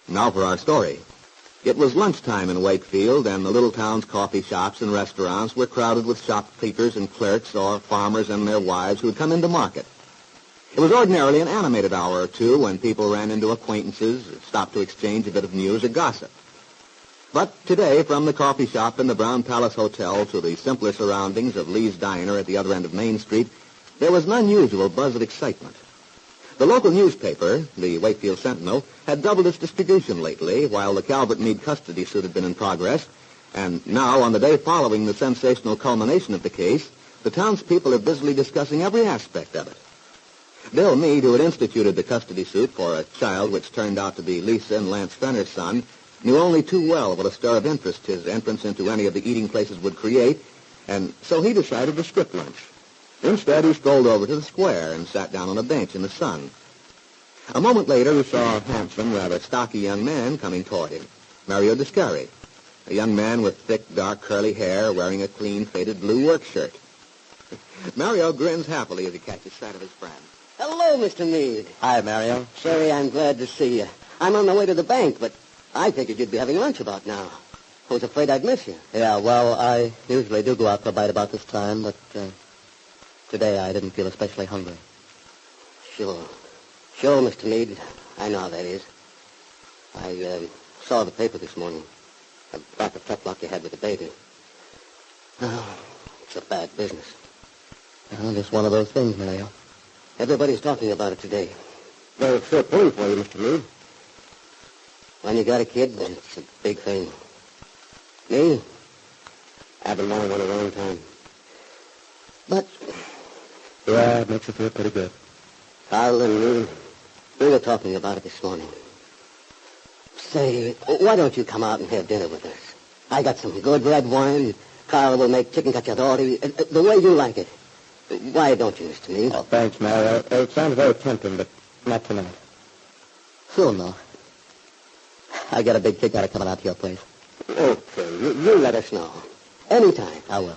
Now for our story. It was lunchtime in Wakefield, and the little town's coffee shops and restaurants were crowded with shopkeepers and clerks or farmers and their wives who had come into market. It was ordinarily an animated hour or two when people ran into acquaintances, stopped to exchange a bit of news or gossip. But today, from the coffee shop in the Brown Palace Hotel to the simpler surroundings of Lee's Diner at the other end of Main Street, there was an unusual buzz of excitement. The local newspaper, the Wakefield Sentinel, had doubled its distribution lately, while the Calvert Meade custody suit had been in progress. And now, on the day following the sensational culmination of the case, the townspeople are busily discussing every aspect of it. Bill Meade, who had instituted the custody suit for a child which turned out to be Lisa and Lance Fenner's son, knew only too well what a stir of interest his entrance into any of the eating places would create, and so he decided to skip lunch. Instead, he strolled over to the square and sat down on a bench in the sun. A moment later, he saw a handsome, rather stocky young man coming toward him, Mario Descari, a young man with thick, dark, curly hair, wearing a clean, faded blue work shirt. Mario grins happily as he catches sight of his friend. Hello, Mr. Meade. Hi, Mario. Sorry, I'm glad to see you. I'm on my way to the bank, but I figured you'd be having lunch about now. I was afraid I'd miss you. Yeah, well, I usually do go out for a bite about this time, but today I didn't feel especially hungry. Sure, Mr. Meade. I know how that is. I saw the paper this morning about the tough luck you had with the baby. Oh, it's a bad business. Well, just one of those things, Mario. Everybody's talking about it today. Well, it's sure pulling for you, Mr. Meade. When you got a kid, it's a big thing. Me? I've been wanting one a long time. But yeah, it makes you feel pretty good. Carl and me, we were talking about it this morning. Say, why don't you come out and have dinner with us? I got some good red wine. Carl will make chicken cacciatore, the way you like it. Why don't you, Mr. Meade? Oh, thanks, Mario. It sounds very tempting, but not tonight. Sure, no. I got a big kick out of coming out to your place. Okay, you let us know. Anytime. I will.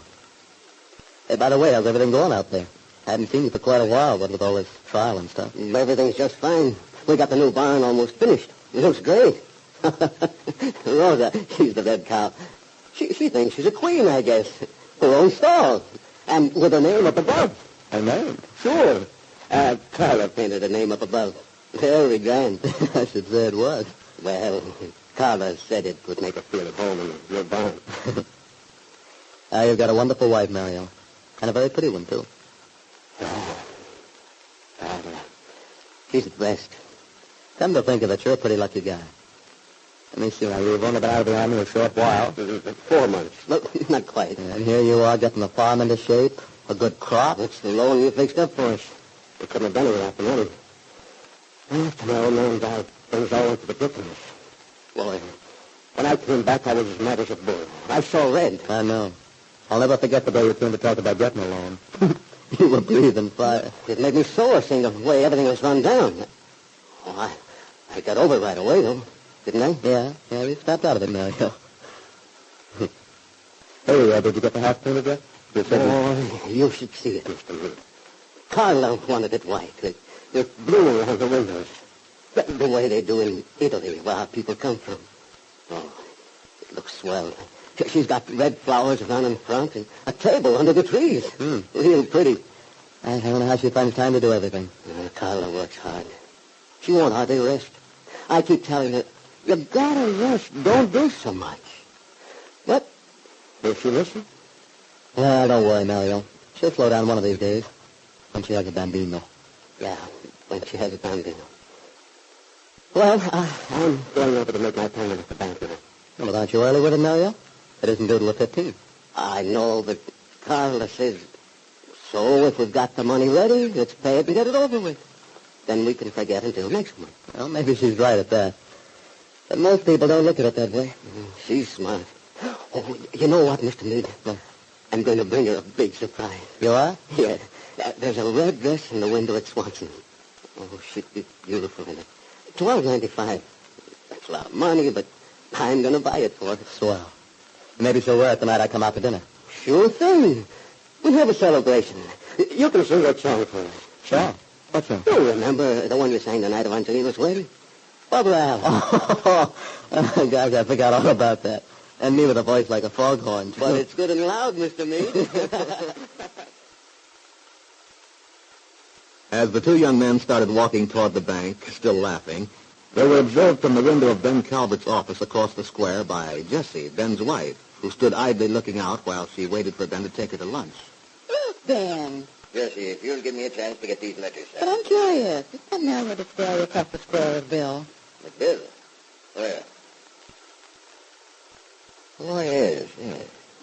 Hey, by the way, how's everything going out there? I hadn't seen you for quite a while, what with all this trial and stuff. Everything's just fine. We got the new barn almost finished. It looks great. Rosa, she's the red cow. She thinks she's a queen, I guess. Her own stall. And with her name up above. Her name? Sure. Carla painted her name up above. Very grand. I should say it was. Well, Carla said it would make her feel at home in your barn. You've got a wonderful wife, Mario. And a very pretty one, too. She's the best. Come to think of it, you're a pretty lucky guy. Let me see, now, you've only been out of the army a short while. 4 months. Look, not quite. And here you are getting the farm into shape, a good crop. That's the loan you fixed up for us. We couldn't have done it without the money. After my old man died, things all went to the dickens. Boy, when I came back, I was as mad as a bull. I saw red. I know. I'll never forget the day you came to talk about getting a loan. You were breathing fire. It made me sore seeing the way everything was run down. Oh, I got over it right away, though. Didn't I? Yeah, we snapped out of it, Mario. Hey, did you get the house painted yet? You should see it, Mr. Meade. Carla wanted it white. There's blue around the windows. The way they do in Italy, where our people come from. Oh, it looks swell. She's got red flowers around in front and a table under the trees. Real pretty. I don't know how she finds time to do everything. Carla works hard. She won't hardly rest. I keep telling her, you gotta rest. Don't do so much. But will she listen? Well, don't worry, Mario. She'll slow down one of these days. When she has a bambino. Yeah, when she has a bambino. Well, I'm going over to make my payment at the bank with her. Well, aren't you early with it, Mario? It isn't due till the 15th. I know, but Carla says, so if we've got the money ready, let's pay it and get it over with. Then we can forget until next month. Well, maybe she's right at that. But most people don't look at it that way. She's smart. Oh, you know what, Mr. Meade? I'm going to bring her a big surprise. You are? Yeah. There's a red dress in the window at Swanson. Oh, she'd be beautiful in it. $12.95. That's a lot of money, but I'm going to buy it for her. Swell. Maybe she'll wear it the night I come out for dinner. Sure thing. We'll have a celebration. You can sing that song for us. Sure. What song? You remember the one you sang the night of Angelina's wedding? Bubble Al. Oh, gosh, I forgot all about that. And me with a voice like a foghorn. But it's good and loud, Mr. Meade. As the two young men started walking toward the bank, still laughing, they were observed from the window of Ben Calvert's office across the square by Jessie, Ben's wife, who stood idly looking out while she waited for Ben to take her to lunch. Ben, Jessie, if you'll give me a chance to get these letters but I'm curious. Is that man with the stereo across the square with Bill? The bill? Where? Oh, yes.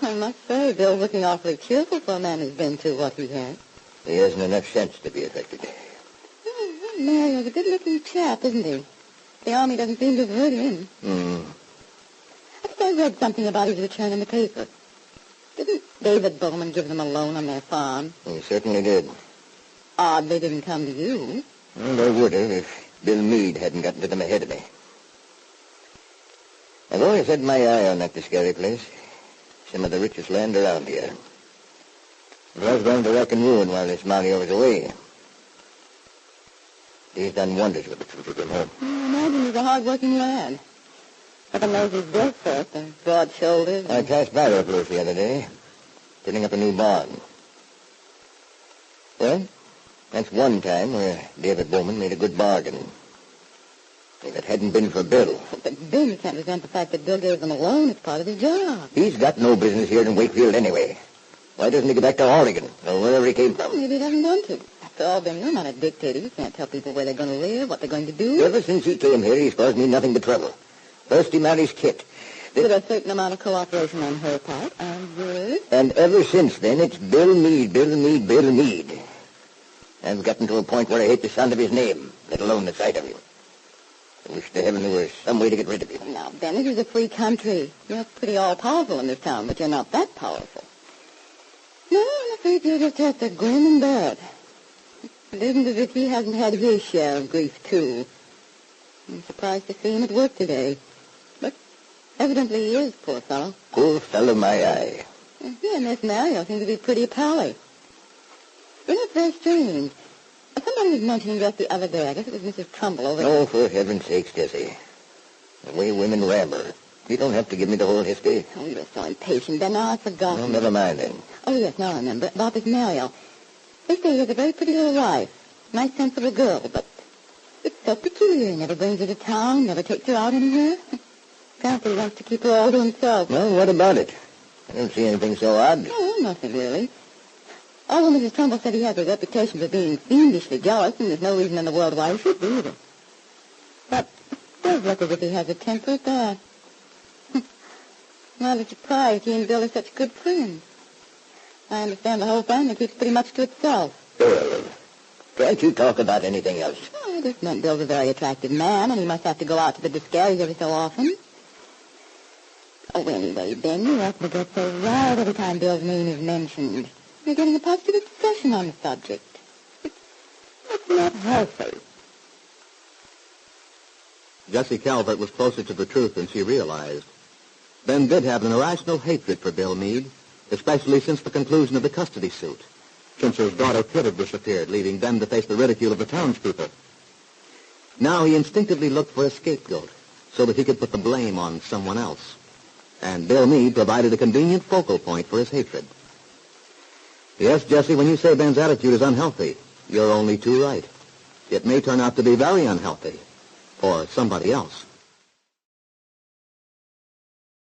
I must say, Bill's looking awfully cheerful for a man who's been through what he has. He hasn't enough sense to be affected. Mario's a good-looking chap, isn't he? The Army doesn't seem to have hurt him. I think I read something about his return in the paper. Didn't David Bowman give them a loan on their farm? He certainly did. Odd they didn't come to you. Well, they would have if Bill Meade hadn't gotten to them ahead of me. I've always had my eye on that Discovery place. Some of the richest land around here. It was going to wreck and ruin while this Mario was away. He's done wonders with the truth of him, huh? I imagine he's a hard-working lad. With a nose he's built first and broad shoulders. I passed by their place the other day, putting up a new barn. Well, that's one time where David Bowman made a good bargain. If it hadn't been for Bill. But Bill can't resent the fact that Bill gave them a loan as part of his job. He's got no business here in Wakefield anyway. Why doesn't he go back to Oregon or wherever he came from? Maybe he doesn't want to. After all, Ben, you're not a dictator. You can't tell people where they're going to live, what they're going to do. Ever since he came here, he's caused me nothing but trouble. First he marries Kit. With a certain amount of cooperation on her part, and yours. And ever since then, it's Bill Meade, Bill Meade, Bill Meade. I've gotten to a point where I hate the sound of his name, let alone the sight of him. I wish to heaven there was some way to get rid of him. Now, Ben, this is a free country. You're pretty all-powerful in this town, but you're not that powerful. No, I'm afraid you're just a grin and bear it. It isn't as if he hasn't had his share of grief, too. I'm surprised to see him at work today. But evidently he is, poor fellow. Poor fellow, my eye. He and Miss Mario seem to be pretty pally. Isn't it very strange? Somebody was mentioning just the other day, I guess it was Mrs. Trumbull over there. Oh, for heaven's sakes, Jessie. The way women ramble. You don't have to give me the whole history. Oh, you're so impatient, Ben. Now I've forgotten. Well, never mind then. Oh, yes, now I remember. About this Mario. They say he has a very pretty little wife. Nice, sensible girl, but it's so peculiar. He never brings her to town, never takes her out anywhere. Apparently he wants to keep her all to himself. Well, what about it? I don't see anything so odd. No, nothing really. Although Mrs. Trumbull said he has a reputation for being fiendishly jealous, and there's no reason in the world why he should be either. But it does look as if he has a temper at that. Rather surprised he and Bill are such good friends. I understand the whole family keeps pretty much to itself. Can't you talk about anything else? Oh, I just meant Bill's a very attractive man, and he must have to go out to the discaries every so often. Oh, anyway, Ben, you have to get so wild every time Bill's name is mentioned. You're getting a positive discussion on the subject. It's not healthy. Jessie Calvert was closer to the truth than she realized. Ben did have an irrational hatred for Bill Meade, especially since the conclusion of the custody suit, since his daughter Kit had disappeared, leaving Ben to face the ridicule of the townspeople. Now he instinctively looked for a scapegoat so that he could put the blame on someone else. And Bill Meade provided a convenient focal point for his hatred. Yes, Jessie, when you say Ben's attitude is unhealthy, you're only too right. It may turn out to be very unhealthy for somebody else.